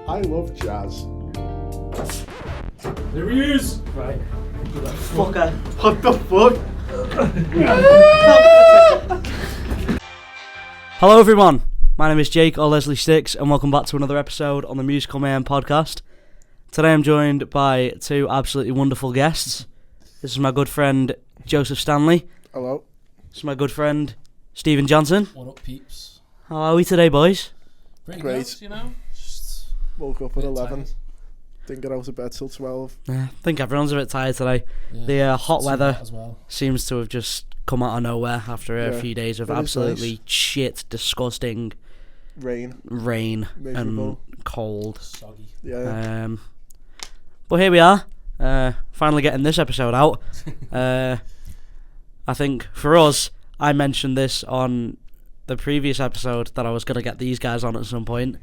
I love jazz. There he is! Right. Fucker. What the fuck? Hello everyone, my name is Jake or Leslie Sticks and welcome back to another episode on the Musical Mayhem podcast. Today I'm joined by two absolutely wonderful guests. This is my good friend Joseph Stanley. Hello. This is my good friend Stephen Johnson. What up, peeps? How are we today, boys? Pretty Great. good, you know? Just Woke up at a bit 11. tired. Didn't get out of bed till 12. I think everyone's a bit tired today. Yeah, The hot it's weather hot as well. seems to have just come out of nowhere after a Yeah, few days of it is absolutely nice. shit, disgusting Rain. rain Miserable. and cold. Soggy. Yeah. But here we are, finally getting this episode out. I think for us, I mentioned this on the previous episode that I was going to get these guys on at some point,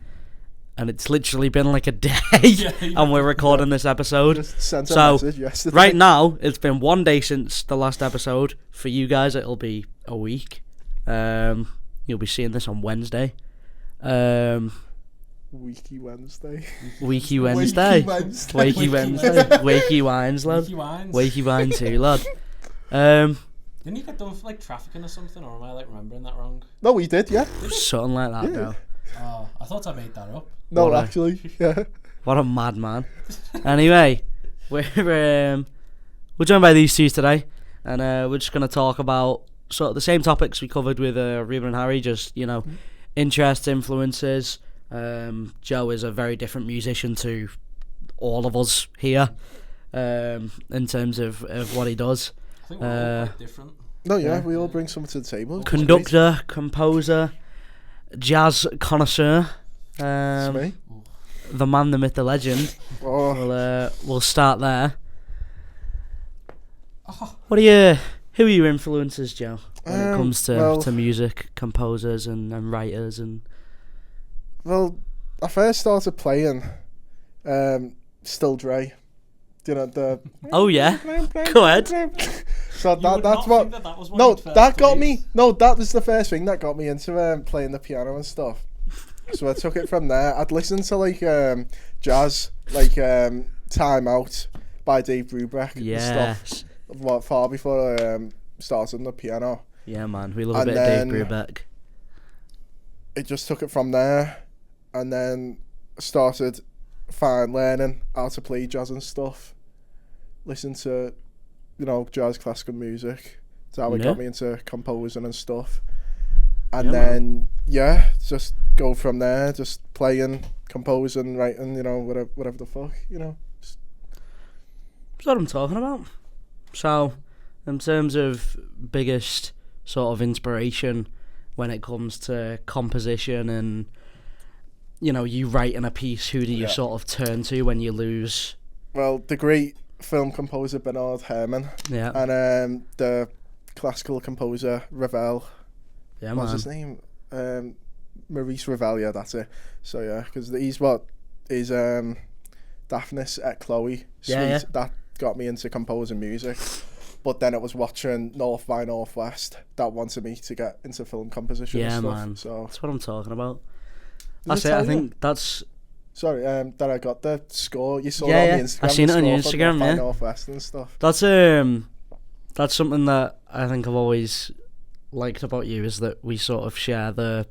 and it's literally been like a day, and we're recording this episode. Just sent a So, message yesterday. Right now, it's been 1 day since the last episode. For you guys, it'll be a week. You'll be seeing this on Wednesday. Weeky Wednesday. Weeky Wednesday. Wakey Wednesday. Wakey wines, lad. Wakey wines. Wakey wine too, lad. Didn't you get done for like trafficking or something, or am I like remembering that wrong? No, we did, yeah. Something like that, Yeah. bro. Oh, I thought I made that up. No, What a- actually, yeah. What a madman. Anyway, we're joined by these two today, and we're just going to talk about sort of the same topics we covered with Reba and Harry, just, you know, interests, influences. Joe is a very different musician to all of us here, in terms of what he does. I think we're all quite different. No, yeah, Yeah. we all bring something to the table. which is Conductor, composer, jazz connoisseur, great. It's me. the man, the myth, the legend. Oh, We'll start there. Oh, Who are your influences, Joe, when it comes to, well- to music, composers and writers and well, I first started playing Still Dre. You know, the... Oh yeah, go ahead. So you would that's not what... think that was one No, of your that first got plays. me... No, that was the first thing that got me into playing the piano and stuff. So I took it from there. I'd listen to like jazz, like Time Out by Dave Brubeck and Yes. stuff. What, far before I started on the piano. Yeah, man, we love a And bit of Dave then- Brubeck. It just took it from there, and then started learning how to play jazz and stuff. Listen to, you know, jazz classical music. That's how it Yeah. got me into composing and stuff. And Yeah, then just go from there, just playing, composing, writing, you know, whatever the fuck, you know. That's what I'm talking about. So, in terms of biggest sort of inspiration when it comes to composition and, you know, you writing a piece, who do you Yeah. sort of turn to when you lose? Well, the great film composer Bernard Herrmann Yeah, and the classical composer Ravel. yeah, What's man. his name? Maurice Ravel, yeah, that's it. So yeah, because he's Daphnis et Chloe. Suite. Yeah, yeah. That got me into composing music. But then it was watching North by Northwest that wanted me to get into film composition Yeah, and stuff. man. So That's what I'm talking about. Did That's I it. tell I you? think that's sorry, that I got the score. You saw Yeah, it yeah. on the Instagram. I seen the it on your score for Instagram, North by yeah. Northwest and stuff. That's something that I think I've always liked about you, is that we sort of share the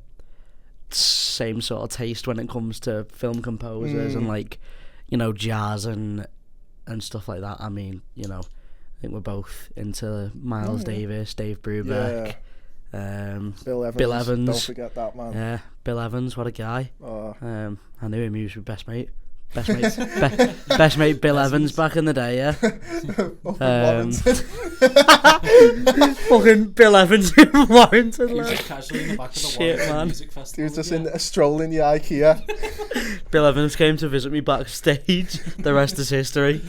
same sort of taste when it comes to film composers and, like, you know, jazz and stuff like that. I mean, you know, I think we're both into Miles yeah. Davis, Dave Brubeck, Bill Evans. Bill Evans. Don't forget that, man. yeah, Bill Evans, what a guy. Oh. I knew him, he was my best mate. Best mate Bill Evans back in the day, yeah. Fucking Bill Evans in Warrington, He was lad. just casually in the back of the Shit, Warrington man. Music Festival. He was just yeah. in a stroll in the IKEA. Bill Evans came to visit me backstage. The rest is history.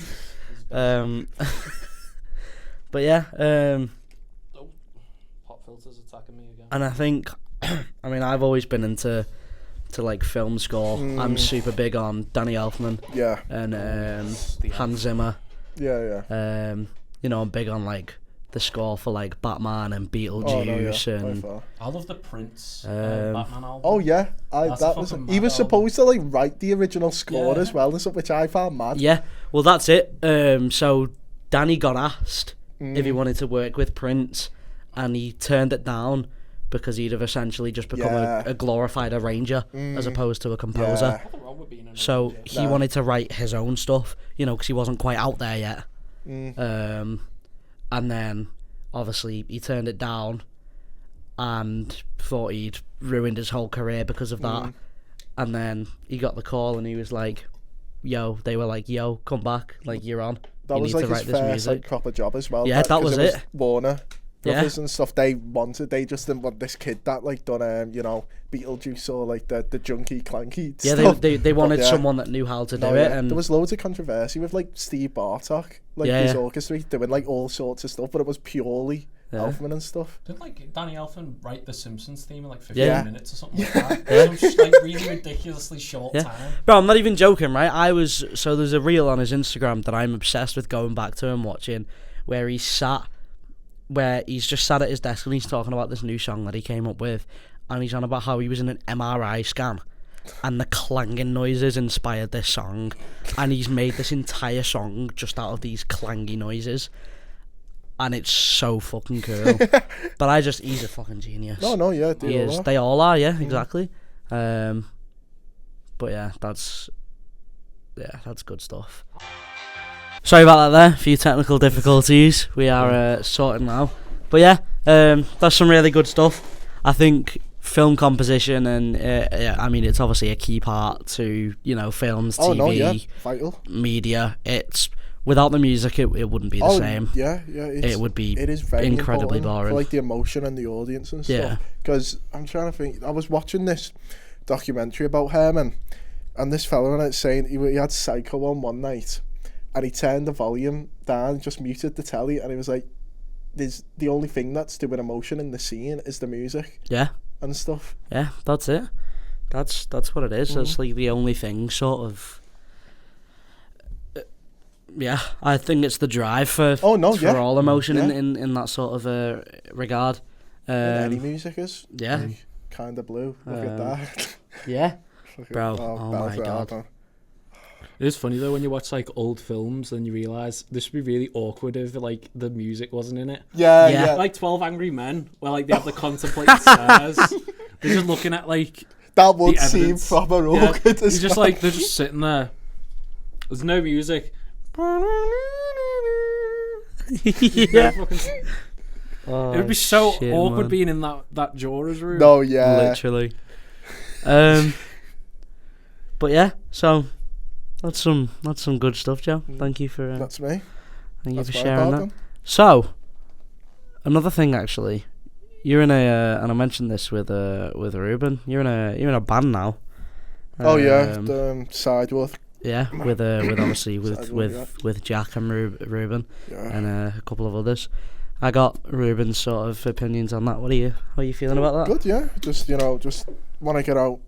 But yeah, Oh, pop filter's attacking me again. and I think, I mean, I've always been into like film score. I'm super big on Danny Elfman Yeah, and Hans Zimmer. yeah. You know, I'm big on like the score for like Batman and Oh, no, Beetlejuice yeah, by and far. I love the Prince Batman album. Oh yeah, That's a that was fucking he mad was album. supposed to like write the original score Yeah. as well, and stuff, which I found mad. yeah. Well, that's it. So Danny got asked if he wanted to work with Prince, and he turned it down because he'd have essentially just become Yeah. a glorified arranger as opposed to a composer. Yeah. Nothing wrong with being an So arranger. he No. wanted to write his own stuff, because he wasn't quite out there yet. And then obviously he turned it down and thought he'd ruined his whole career because of that. And then he got the call and he was like, they were like, yo, come back, like, you're on. That You was need like to his write this first music. like proper job as well. Yeah, that 'cause was it. it. Warner Yeah. Brothers and stuff. They just didn't want this kid that like done Beetlejuice or like the junky clanky Yeah, stuff. they wanted But, yeah. someone that knew how to do No, it. yeah. And There was loads of controversy with like Steve Bartok, like Yeah, his yeah. orchestra doing like all sorts of stuff, but it was purely Elfman and stuff. Didn't like Danny Elfman write the Simpsons theme in like 15 Yeah. minutes or something like that? Some like really ridiculously short Yeah. time. Bro, I'm not even joking, right? There's a reel on his Instagram that I'm obsessed with going back to and watching, where he's just sat at his desk and he's talking about this new song that he came up with, and he's on about how he was in an MRI scan and the clanging noises inspired this song, and he's made this entire song just out of these clangy noises, and it's so fucking cool. But he's a fucking genius. No, yeah, He is. They all are, yeah, exactly. But yeah, that's good stuff. Sorry about that there, a few technical difficulties. We are sorting now. But yeah, that's some really good stuff. I think film composition and, I mean, it's obviously a key part to, films, TV, Oh no, yeah, vital. media. It's, without the music, it wouldn't be the same. Yeah, It would be it is very incredibly important boring. for like the emotion and the audience and Yeah. stuff. Because I'm trying to think. I was watching this documentary about Herman, and this fella on it saying he had Psycho on one night, and he turned the volume down, just muted the telly, and he was like, "There's the only thing that's doing emotion in the scene is the music Yeah. and stuff." Yeah, that's it. That's what it is. That's like the only thing, sort of. Yeah, I think it's the drive for all emotion in that sort of regard. And any music is Yeah, kind of blue. Look at that. yeah, Look at- bro. Oh that my was god. hard. It is funny though when you watch like old films and you realise this would be really awkward if like the music wasn't in it. Yeah, Yeah. yeah. Like 12 Angry Men, where like they have the contemplating stairs. They're just looking at like That would the seem evidence. proper Yeah, awkward as you're just well. like they're just sitting there. There's no music. Yeah. It would be so shit, awkward man. being in that juror's room. No, yeah. Literally. But yeah, so that's some good stuff, Joe. Thank you for That's me. thank That's you for my sharing part that. then. So, another thing actually, you're in a and I mentioned this with Ruben. You're in a band now. Oh yeah, Um, the sidewalk. yeah, with obviously Sidewalk, with Jack and Ruben Yeah. and a couple of others. I got Ruben's sort of opinions on that. How are you feeling about that? Good, yeah. Just just want to get out,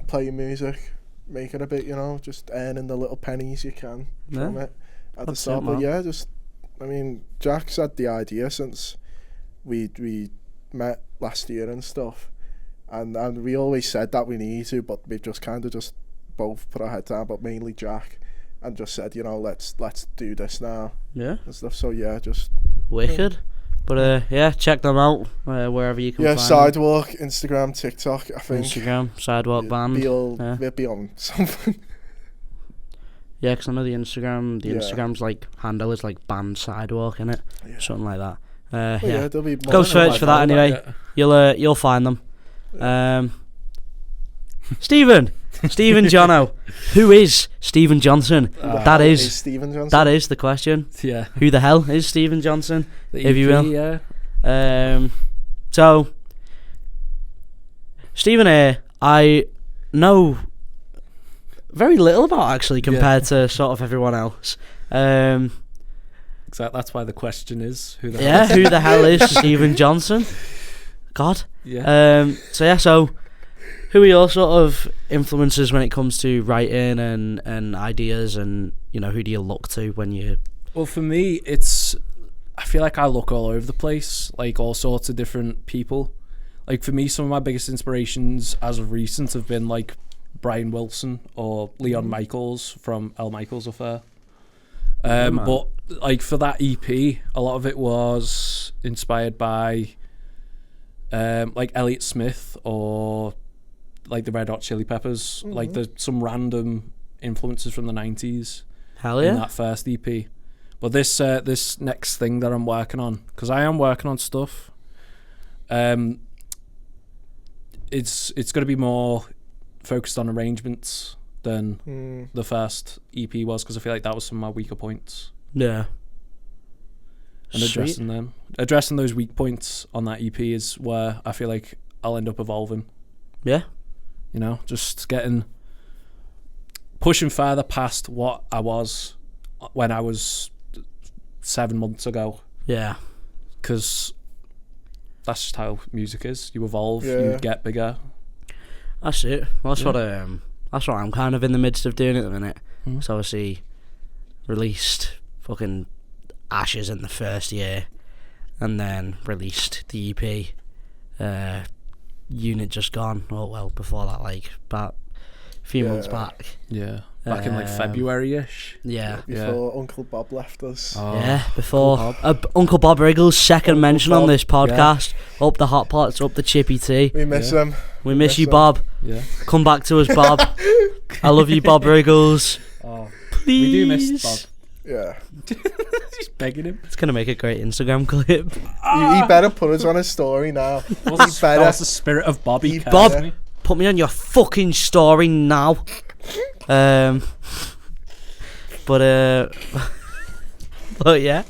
playing music, make it a bit, just earning the little pennies you can from it at the That's start. it, But man. yeah, I mean, Jack's had the idea since we met last year and stuff, and we always said that we need to, but we've just kind of just both put our head down, but mainly Jack, and just said, let's do this now Yeah, and stuff. So yeah, just wicked. But yeah, check them out wherever you can find them. Sidewalk, Instagram, TikTok. I think Instagram, Sidewalk Band. We'll be on something. Yeah, because I know the Yeah. Instagram's like handle is like Band Sidewalk, innit? Yeah. Something like that. But Yeah, there'll be more. go search for that anyway. Yeah. You'll find them. Stephen Jono, who is Stephen Johnson? That is Stephen Johnson. that is the question. Yeah. Who the hell is Stephen Johnson? The If you will. Yeah. So Stephen here, I know very little about actually compared to sort of everyone else. Exactly. That's why the question is who the Yeah, hell. who the hell is Stephen Johnson? God. Yeah. So who are your sort of influences when it comes to writing and ideas, and who do you look to when you? Well, for me, I feel like I look all over the place, like all sorts of different people. Like for me, some of my biggest inspirations as of recent have been like Brian Wilson or Leon Michaels from El Michaels Affair. But like for that EP, a lot of it was inspired by like Elliott Smith or like the Red Hot Chili Peppers. Like there's some random influences from the 90s. Hell yeah. In that first EP. But this next thing that I'm working on, because I am working on stuff, it's going to be more focused on arrangements than the first EP was, because I feel like that was some of my weaker points. Yeah. And addressing those weak points on that EP is where I feel like I'll end up evolving. Yeah. You know, just pushing further past what I was when I was 7 months ago. Yeah. Because that's just how music is. You evolve, Yeah. you get bigger. That's it. That's what I'm kind of in the midst of doing at the minute. Mm. So obviously released fucking Ashes in the first year, and then released the EP Unit Just Gone. Oh well, before that, like about a few months back. Yeah. Back in like February-ish. Yeah. Before Uncle Bob left us. Oh, Yeah, before Bob. Uncle Bob Wriggles' second Uncle mention Bob, on this podcast. Up the hot pots, up the chippy tea. We miss him. We miss you, him. Bob. Yeah. Come back to us, Bob. I love you, Bob Wriggles. Oh, Please. we do miss Bob. Yeah. He's begging him. It's gonna make a great Instagram clip. He better put us on his story now. What's the spirit of Bobby? He Bob, better. put me on your fucking story now. But yeah.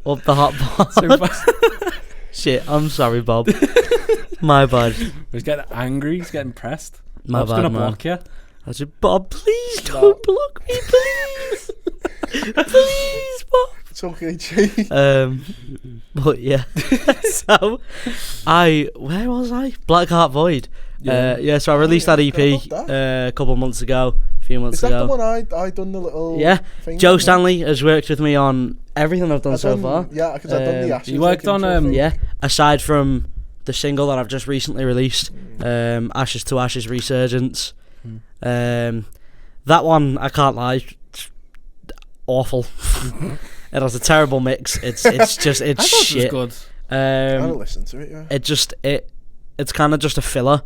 Up the hot pot. Shit, I'm sorry, Bob. My bad. He's getting angry. He's getting pressed. My Bob's bad, gonna man. block you. I said, Bob, please don't block me, please. Please, Bob. It's okay, G. But yeah. So where was I? Black Heart Void. Yeah. So I released that EP forgot about a couple of months ago, a few months Is that ago. the one I done the little thing Joe on? Stanley has worked with me on everything I've done so far. Yeah, because I've done the Ashes. you worked on, intro thing. Yeah, aside from the single that I've just recently released, Ashes to Ashes Resurgence. That one, I can't lie, it's awful. It has a terrible mix. It's just I thought shit. it was good. I gotta listen to it, yeah. It's kind of just a filler.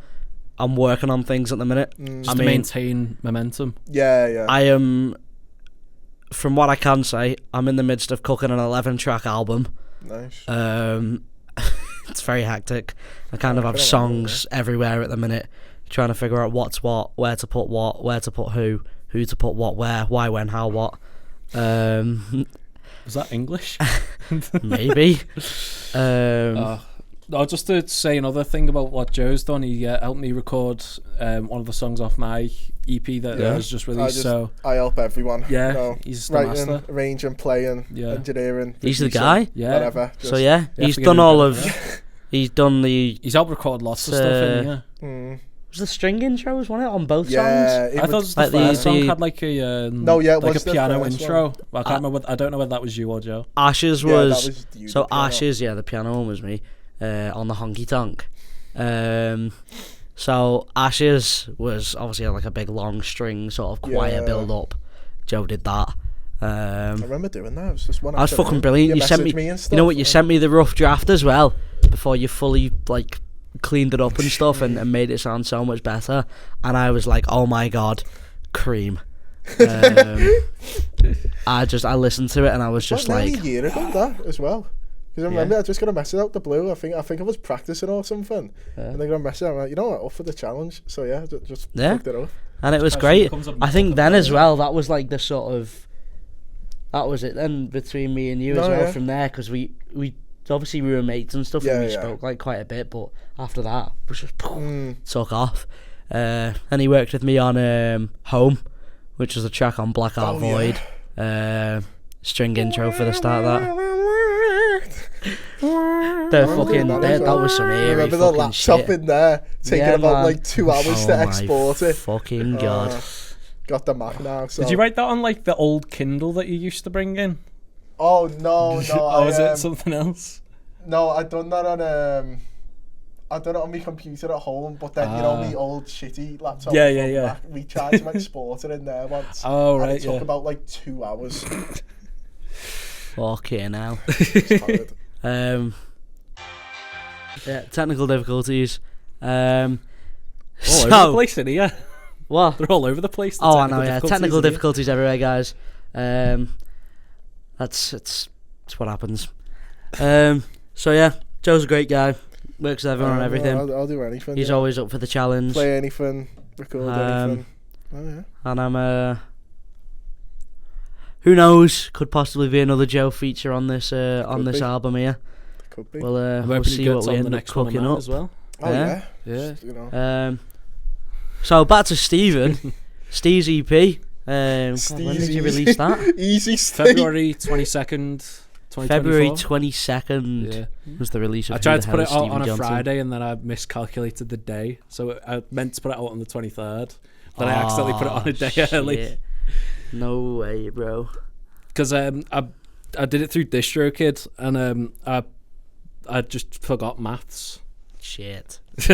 I'm working on things at the minute. Just to maintain momentum. Yeah. I am, from what I can say, I'm in the midst of cooking an 11-track album. Nice. It's very hectic. I kind of have songs everywhere at the minute, trying to figure out what's what, where to put who to put what, where, why, when, how, what. Was that English? Maybe. Just to say another thing about what Joe's done, he helped me record one of the songs off my EP that was just released. I help everyone. Yeah, you know, he's the writing, master. arranging, playing, engineering. He's the producing, guy. Yeah. Whatever. So yeah, You have he's to give done him all credit of. for that. He's done the. He's helped record lots of stuff in here. Was the string intros, wasn't it, on both songs? Yeah, I thought like the first the- song had like a No, yeah, it like was a the piano first intro. one. I can't remember. I don't know whether that was you or Joe. Ashes Yeah, that was. was you, So the piano. Ashes, yeah, the piano one was me. On the honky tonk. So Ashes was obviously like a big long string sort of choir Yeah. build up. Joe did that. I remember doing that. It was just one. That was fucking brilliant. You sent me. And stuff, You know what? You sent me the rough draft as well before you fully like cleaned it up and stuff and made it sound so much better. And I was like, oh my god, cream. I listened to it and I was just nearly like, a year ago that as well. Because I remember I just got a message out the blue. I think I was practicing or something, and they got a message. I'm like, you know what, up for the challenge. So yeah, just fucked it up. and it was Especially great. comes up I think with then the as well, that was like the sort of, that was it then between me and you as No, well yeah. from there, because we obviously we were mates and stuff, and we Yeah. spoke like quite a bit, but after that it was just took off. And he worked with me on Home, which was a track on Black Heart Void. String intro for the start of that. That was some I eerie remember the fucking laptop shit. in there taking Yeah, about man. like 2 hours to my export it. fucking god. Got the Mac now. So. Did you write that on like the old Kindle that you used to bring in? Oh no, no. Oh, is it something else? No, I done that on I done it on my computer at home, but then you know me old shitty laptop. Yeah. Back, we tried to export it in there once. Oh, and right, it took about like 2 hours. Fucking hell. It's hard. Yeah, technical difficulties. All over the place in here. What? They're all over the place. the Oh, I know. Yeah, difficulties technical in here. difficulties everywhere, guys. It's what happens. So yeah, Joe's a great guy. Works with everyone on everything. I'll do anything. He's always up for the challenge. play anything, record anything. Oh yeah. And I'm who knows? Could possibly be another Joe feature on this be. album here. Could be. We'll I'm we'll hoping he see what gets we on end the up next one cooking on that up. as well. Oh yeah. Yeah. Just, you know. So back to Stephen. Steve's EP. When did you release that? Easy Steve. February 22nd, 2024. February 22nd Yeah. was the release of I Who tried the to Hell put is it out Stephen on a Johnson? Friday and then I miscalculated the day. So I meant to put it out on the 23rd. Then I accidentally put it on a day early. Shit. No way, bro. Because I did it through DistroKid and I just forgot maths. Shit. So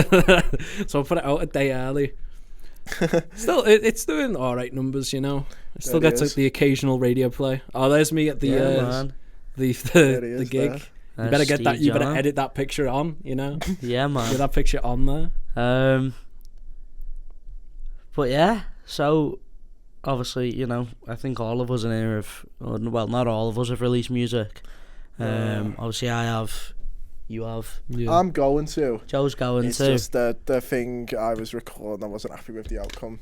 I put it out a day early. Still, it's doing alright numbers, you know. It still There it gets is. the occasional radio play. Oh, there's me at the Yeah, man. the There it is gig. there. You better get that. Steve You better John. edit that picture on. You know, Yeah, get man. that picture on there. But yeah, so obviously, you know, I think all of us in here have, well, not all of us have released music. Obviously, I have. You have. Yeah. I'm going to. Joe's going It's too. just the thing I was recording. I wasn't happy with the outcome.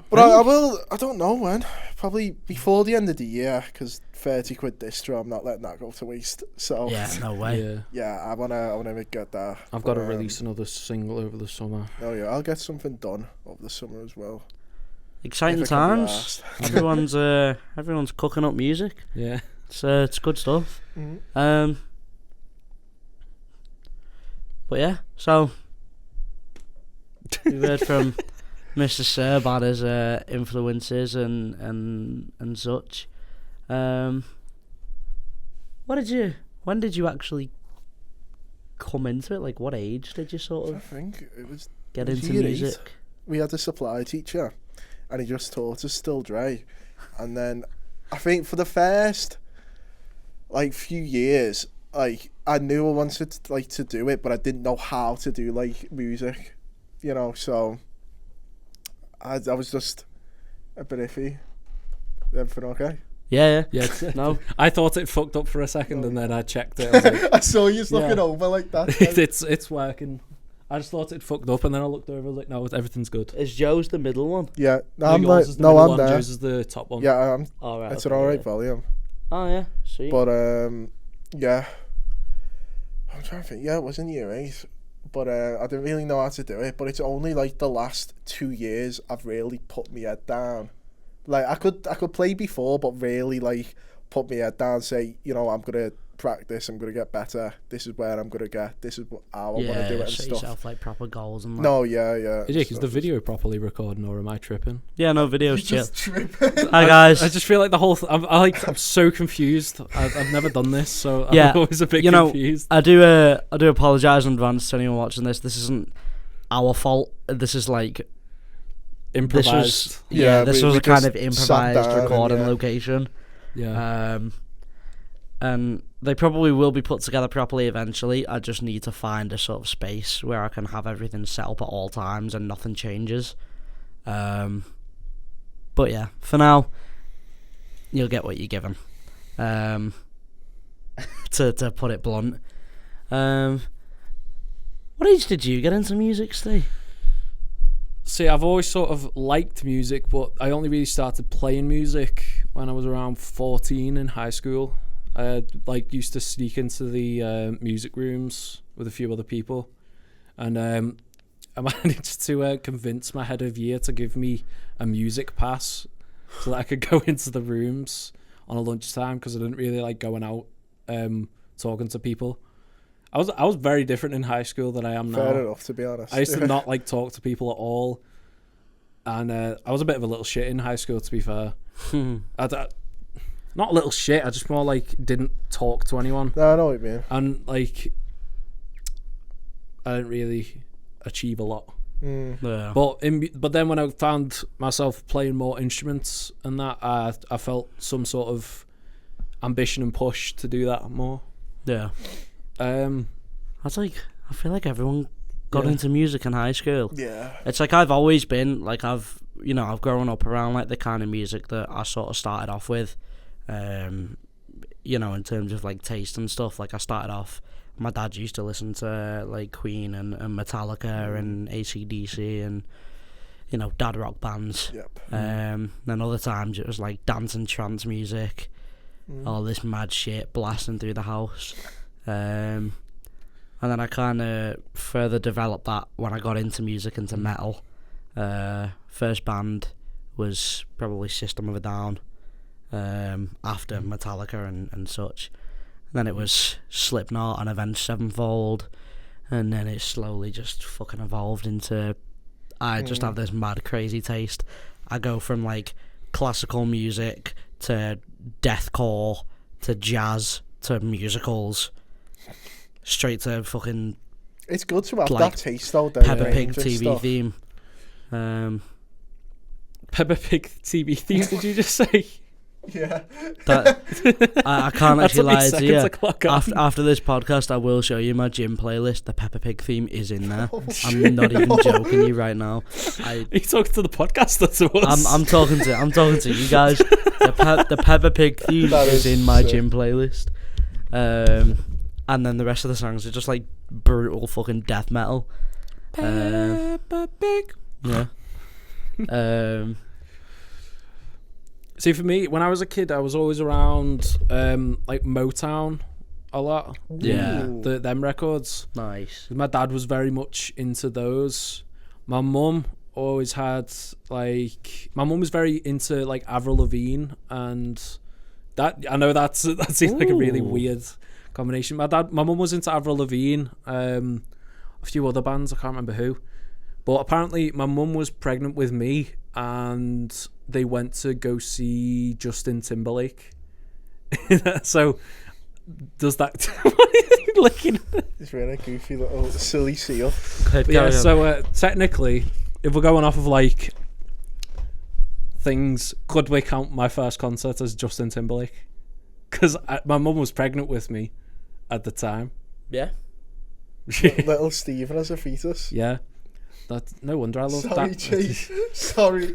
But I will. I don't know when. Probably before the end of the year, because 30 quid distro. I'm not letting that go to waste. So Yeah, no way. Yeah. yeah, I wanna get that. I've got to But, release another single over the summer. Oh yeah, I'll get something done over the summer as well. Exciting If I can be times. arsed. Everyone's cooking up music. Yeah. It's good stuff. Mhm. But yeah, so we've heard from Mr. Sir about his influences and such. When did you actually come into it? Like, what age did you sort I of think it was. get was into year 8. music? We had a supply teacher, and he just taught us Still Dre, and then I think for the first like few years, like I knew I wanted like to do it, but I didn't know how to do like music, you know. So I was just a bit iffy. Everything okay? Yeah. Yeah. It's, No. I thought it fucked up for a second, and then I checked it. I was like, I saw you looking Yeah. over like that. it's working. I just thought it fucked up, and then I looked over. I was like, no, everything's good. Is Joe's the middle one? Yeah, no, No, I'm yours like, is the no, middle I'm one, there. Joe's is the top one. Yeah, I'm. All right. It's okay, an alright yeah. volume, Oh yeah, sweet. but yeah. I'm trying to think. Yeah, it was in year 8, but I didn't really know how to do it. But it's only like the last 2 years I've really put my head down. Like I could play before, but really like put my head down, say, you know, I'm gonna practice, I'm gonna get better. This is where I'm gonna get. This is how I want to do it and set stuff. yourself like proper goals and that. No, yeah. Is the stuff. video properly recording, or am I tripping? Yeah, no, video's chill. Just tripping. Hi guys. I just feel like the whole. I'm so confused. I've never done this, so Yeah, I'm always a bit you know, confused. I do apologise in advance to anyone watching this. This isn't our fault. This is like Improvised. this we was a kind just of sat improvised down and, recording yeah. location. Yeah. And they probably will be put together properly eventually. I just need to find a sort of space where I can have everything set up at all times and nothing changes. But yeah, for now, you'll get what you're given. To put it blunt. What age did you get into music, Steve? See, I've always sort of liked music, but I only really started playing music when I was around 14 in high school. I used to sneak into the music rooms with a few other people, and I managed to convince my head of year to give me a music pass so that I could go into the rooms on a lunchtime, because I didn't really like going out talking to people. I was very different in high school than I am now. Fair enough, to be honest. I used to not like talk to people at all, and I was a bit of a little shit in high school, to be fair. not a little shit. I just more like didn't talk to anyone, No, I know what you mean. and like I didn't really achieve a lot. Yeah. But then when I found myself playing more instruments and that, I felt some sort of ambition and push to do that more. Yeah. That's I feel like everyone got into music in high school. Yeah. It's like I've always been like I've grown up around like the kind of music that I sort of started off with. In terms of like taste and stuff. Like I started off, my dad used to listen to like Queen and Metallica and AC/DC and dad rock bands. Yep. Then other times it was like dance and trance music, all this mad shit blasting through the house. And then I kind of further developed that when I got into music, into metal. First band was probably System of a Down, after Metallica and such. Then it was Slipknot and Avenged Sevenfold, and then it slowly just fucking evolved into, I just have this mad crazy taste. I go from like classical music to deathcore to jazz to musicals, straight to fucking It's good to have like that taste though. Peppa Pig TV theme. Peppa Pig TV theme. Did you just say? Yeah. I can't That actually took me lie to seconds you. to clock on. After this podcast, I will show you my gym playlist. The Peppa Pig theme is in there. I'm not even joking you right now. Are you talking to the podcast or to us? I'm talking to you guys. The Peppa Pig theme That is is in my sick. gym playlist. And then the rest of the songs are just like brutal fucking death metal. Peppa Pig. Yeah. See, for me, when I was a kid, I was always around like Motown a lot. Yeah. Ooh. Them records. Nice. My dad was very much into those. My mum always had my mum was very into like Avril Lavigne, and that I know that seems like a really Ooh. weird combination. My mum was into Avril Lavigne, a few other bands, I can't remember who, but apparently my mum was pregnant with me, and they went to go see Justin Timberlake. So does that looking It's really goofy little silly seal. yeah, so technically, if we're going off of like things, could we count my first concert as Justin Timberlake? Because my mum was pregnant with me at the time. Yeah. Little Stephen as a fetus. Yeah, that no wonder I love Sorry, that. Chase. Sorry.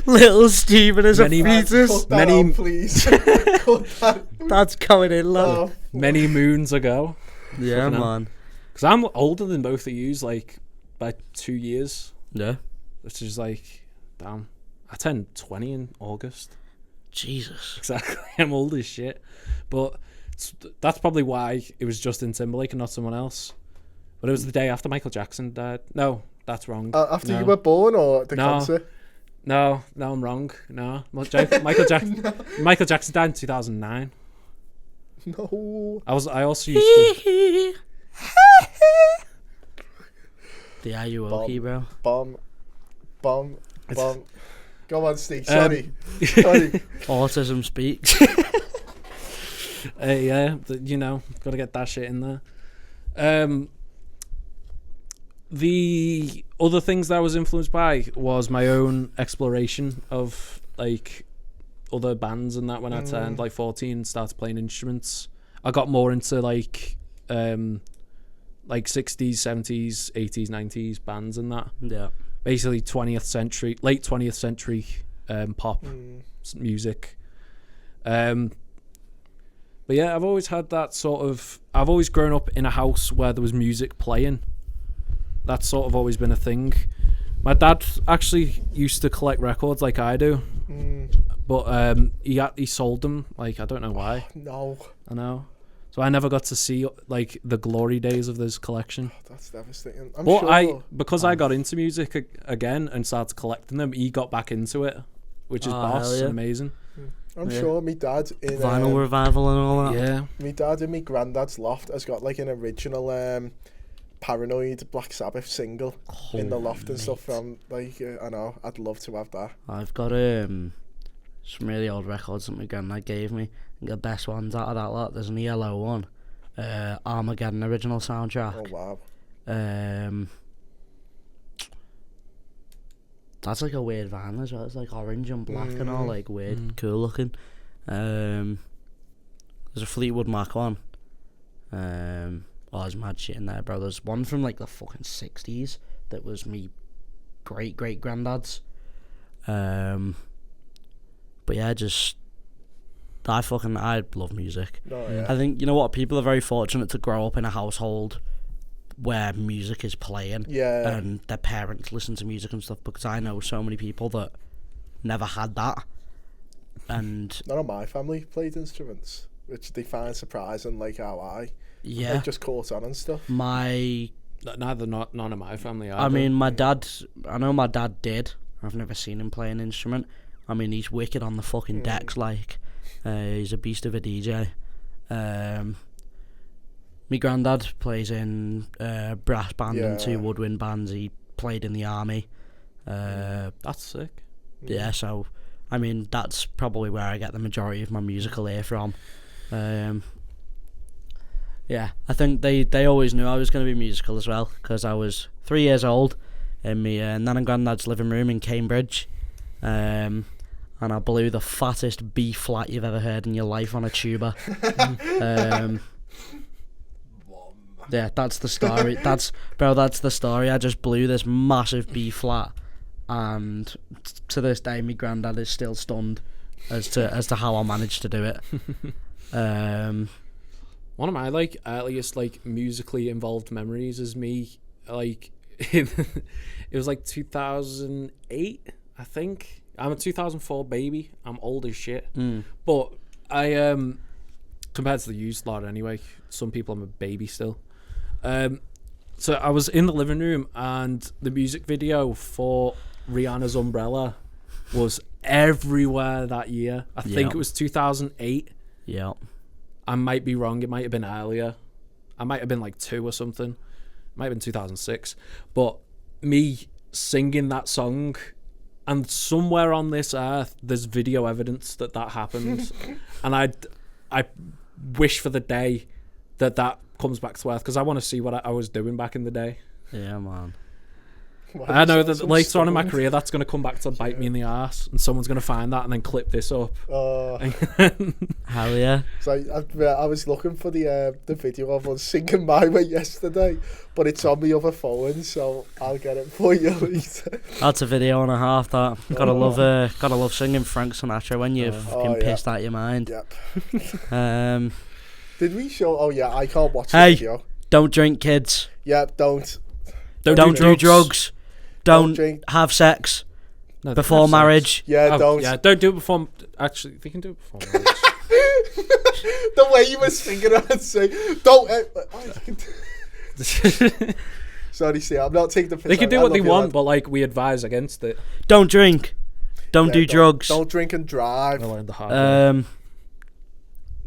little Steven as a Many- fetus. Cut that Many- out, please. Cut that. That's going in low. Oh, Many moons ago, Yeah, fucking hell. man. because I'm older than both of yous, like by 2 years, Yeah. which is like, damn. I turned 20 in August. Jesus. Exactly, I'm old as shit. But that's probably why it was Justin Timberlake and not someone else. But it was the day after Michael Jackson died. No, that's wrong. after No. you were born or the No. concert? No, I'm wrong. No, Michael Jackson died in 2009. No. I also used to. The Ayuwoki, bro. Bomb. Go on, Steve. Sorry. Sorry. Autism speaks. Yeah, got to get that shit in there. The other things that I was influenced by was my own exploration of like other bands and that. When I turned like 14 and started playing instruments, I got more into like 60s, 70s, 80s, 90s bands and that. Yeah. Basically late 20th century pop music. But yeah, I've always had that I've always grown up in a house where there was music playing. That's sort of always been a thing. My dad actually used to collect records like I do, but he sold them. Like, I don't know why. No. I know. So I never got to see like the glory days of this collection. That's devastating. I'm But sure. because I got into music again and started collecting them, he got back into it, which is boss hell yeah. and amazing. I'm sure my dad in Vinyl revival and all that. Yeah. my dad in my granddad's loft has got like an original Paranoid Black Sabbath single in the loft and stuff from like I know. I'd love to have that. I've got some really old records that my granddad gave me. I think the best ones out of that lot, there's an yellow one, Armageddon original soundtrack. Oh, wow. That's like a weird vinyl as well. It's like orange and black and all, like weird, cool looking. There's a Fleetwood Mac one. Oh, there's mad shit in there, bro. There's one from like the fucking 60s that was me great granddad's. But yeah, just I love music. Oh, yeah. I think, you know what, people are very fortunate to grow up in a household where music is playing, Yeah. and their parents listen to music and stuff, because I know so many people that never had that. And None of my family played instruments, which they find surprising, like how I just caught on and stuff. None of my family either. I mean, my dad did. I've never seen him play an instrument. I mean, he's wicked on the fucking decks, like. He's a beast of a DJ. My granddad plays in brass band and 2 woodwind bands. He played in the army. That's sick. Yeah, so, I mean, that's probably where I get the majority of my musical ear from. Yeah, I think they always knew I was going to be musical as well, because I was 3 years old in my nan and granddad's living room in Cambridge, and I blew the fattest B flat you've ever heard in your life on a tuba. Yeah, that's the story. That's the story. I just blew this massive B flat, and to this day, my granddad is still stunned as to how I managed to do it. One of my earliest musically involved memories is me it was 2008, I think. I'm a 2004 baby. I'm old as shit. But I compared to the used lot anyway, some people I'm a baby still. So I was in the living room, and the music video for Rihanna's Umbrella was everywhere that year. I think it was 2008. Yeah. I might be wrong. It might have been earlier. I might have been 2 or something. It might have been 2006. But me singing that song, and somewhere on this earth, there's video evidence that happened. And I wish for the day that comes back to earth, because I want to see what I was doing back in the day. Yeah, man. Well, I know that later on in my career, that's going to come back to bite me in the arse, and someone's going to find that and then clip this up. Hell yeah. So I was looking for the video of us singing My Way yesterday, but it's on my other phone, so I'll get it for you later. That's a video and a half. That gotta love singing Frank Sinatra when you're fucking pissed out your mind. Yep. Did we show? Oh yeah, I can't watch the Hey, video. don't drink, kids. Yeah, don't Don't do drugs. Don't drink. have sex No, before that's marriage. Yeah, don't. Yeah, don't do it before. Actually, they can do it before marriage. The way you were singing it and saying, don't. Sorry, see, I'm not taking the piss. They can do I what love they you, want, lad. but we advise against it. Don't drink. Don't do drugs. Don't drink and drive. I learned the hard way.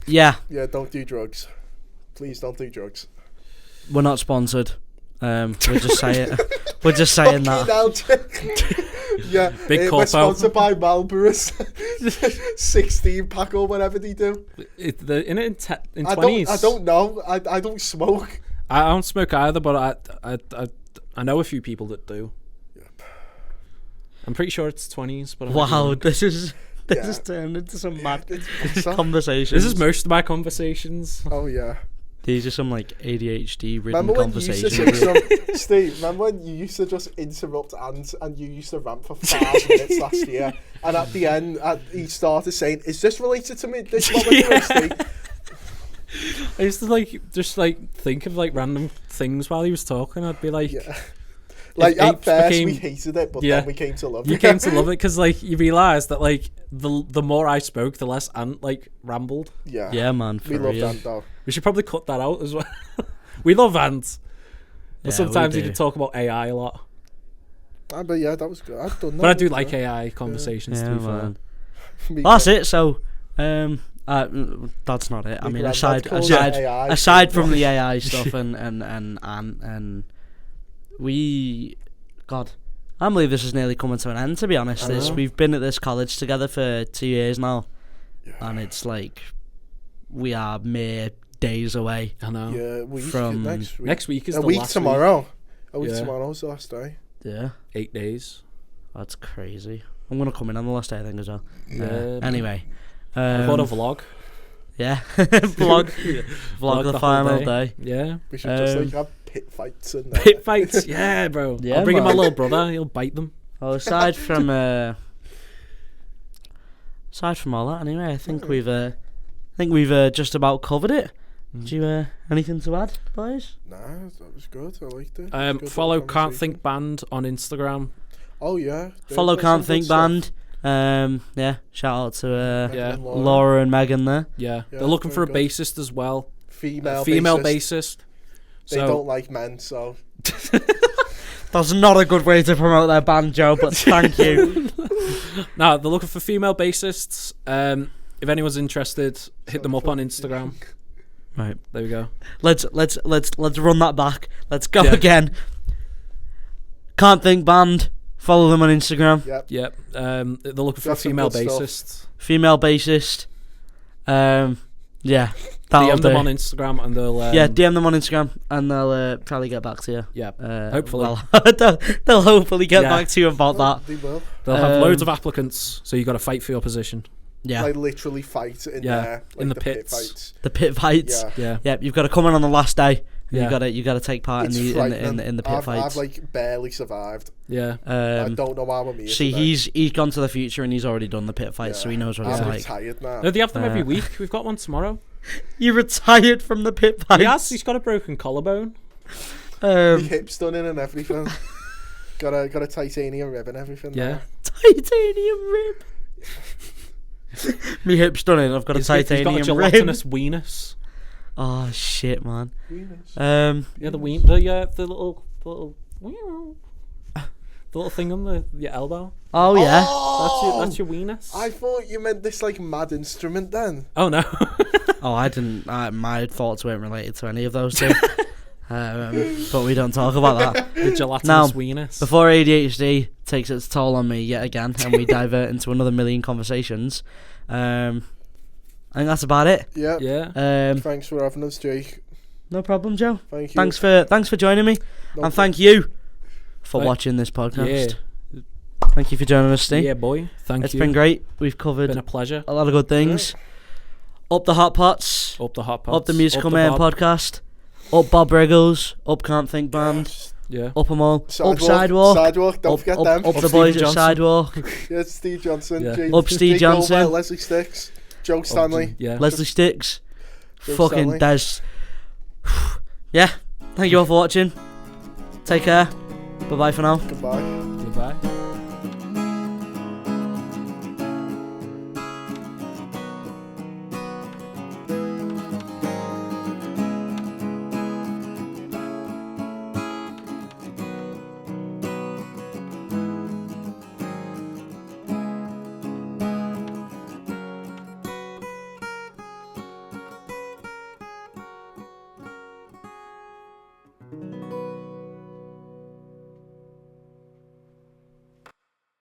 Yeah, Yeah, don't do drugs. Please don't do drugs. we're not sponsored. We're just saying. We're just saying that. Yeah, Big we're cop out. sponsored by Marlboro's 16 pack or whatever they do. In 20s. I don't know. I don't smoke. I don't smoke either, but I know a few people that do. Yep. I'm pretty sure it's 20s. But Wow, this is Yeah. turned into some mad It's conversations. this is most of my conversations. Oh yeah. These are some ADHD ridden Remember when you used to conversations. say Steve, remember when you used to just interrupt and you used to rant for 5 minutes last year, and at the end he started saying, "Is this related to me? This what we're doing, Steve?" I used to just think of random things while he was talking. I'd be like, Yeah. It At first became- we hated it, but Yeah. then we came to love it. you came to love it because you realise that the more I spoke, the less Ant rambled. Yeah. Yeah, man, for We love real. that though. We should probably cut that out as well. We love Ant, but Yeah, sometimes we he do. did talk about AI a lot. But yeah, that was good. I've done that. But I do like AI conversations. Yeah, to be fair. man. Me That's too. it. So, that's not it. I My mean, granddad calls aside it AI. aside from the AI stuff and we, God, I believe this is nearly coming to an end, to be honest. We've been at this college together for 2 years now, and it's like we are mere days away. I know. Yeah, from next week is a the week last tomorrow. A week Yeah. tomorrow is the last day. Yeah, 8 days. that's crazy. I'm gonna come in on the last day, I think, as well. Yeah. Anyway, What a vlog. yeah, vlog the whole final day. Yeah. We should just have pit fights and Pit fights. Yeah, bro. Yeah, I'll bring in my man. little brother. He'll bite them. Well, aside from all that, anyway, I think we've just about covered it. Do you anything to add, boys? Nah, that was good. I liked it. Good Follow little Can't conversation. Think Band on Instagram. Oh yeah. Follow They've got Can't some Think good stuff. Band. Yeah, shout out to Megan Yeah. and Laura and Megan there. Yeah. Yeah, They're looking for a very good. bassist as well. Female bassist. They don't like men, so That's not a good way to promote their band, Joe, but thank you. No, they're looking for female bassists. If anyone's interested, hit them up on Instagram. Right. There we go. Let's run that back. Let's go Yeah. again. Can't Think Band. Follow them on Instagram. yep. Yep. They're looking for a Got some female good stuff. bassist. Female bassist. Yeah. That'll DM them do. on Instagram and they'll. Yeah, DM them on Instagram and they'll probably get back to you. Yeah. Uh, Hopefully. well, they'll hopefully get Yeah. back to you about that. They will. They'll have loads Um, of applicants, so you got to fight for your position. Yeah, Like literally fight in Yeah, there. Like in the the pits. pit fights. the pit fights. Yeah. Yeah. Yeah, you've got to come in on the last day. Yeah. You got to take part It's in the frightening. in the pit I've fights. like barely survived. Yeah. I don't know how I'm here. See, today. he's gone to the future and he's already done the pit fights, so he Yeah. knows what I'm it's like. retired now. No, they have them every Uh, week. We've got one tomorrow. You retired from the pit fights. He's got a broken collarbone. My hips done in and everything. got a titanium rib and everything. Yeah. now. Titanium rib. Me hips done in. I've got a He's got titanium a rib. gelatinous weenus. Oh shit, man. Venus. Yeah, the little the little thing on your elbow. Oh yeah. That's your weenus. I thought you meant this like mad instrument then. Oh no. Oh, I didn't. My thoughts weren't related to any of those two. But we don't talk about that. The gelatinous Now, weenus. Before ADHD takes its toll on me yet again, and we divert into another million conversations, I think that's about it. Yeah. Yeah. Thanks for having us, Jake. No problem, Joe. Thank you. Thanks for joining me, No and thank you for Thank- watching this podcast. Yeah. Thank you for joining us, Steve. Yeah, boy. Thank It's you. been great. We've covered Been a pleasure. a lot of good things. Up the hot pots. Up the hot pots. Up the Musical Up the Mayhem Bob. podcast. Up Bob Riggles. Up Can't Think Band. Yeah. Up them all. Up Sidewalk. Sidewalk. Don't forget them. Up the Steve boys at Johnson. Sidewalk. Yeah, Steve Johnson. Yeah. Jake, Up Steve Jake Johnson. Goldwell, Leslie Sticks. Joe Stanley. Yeah. Leslie Sticks. Joe Fucking Stanley. Des. Yeah. Thank you all for watching. Take care. Bye bye for now. Goodbye. Goodbye.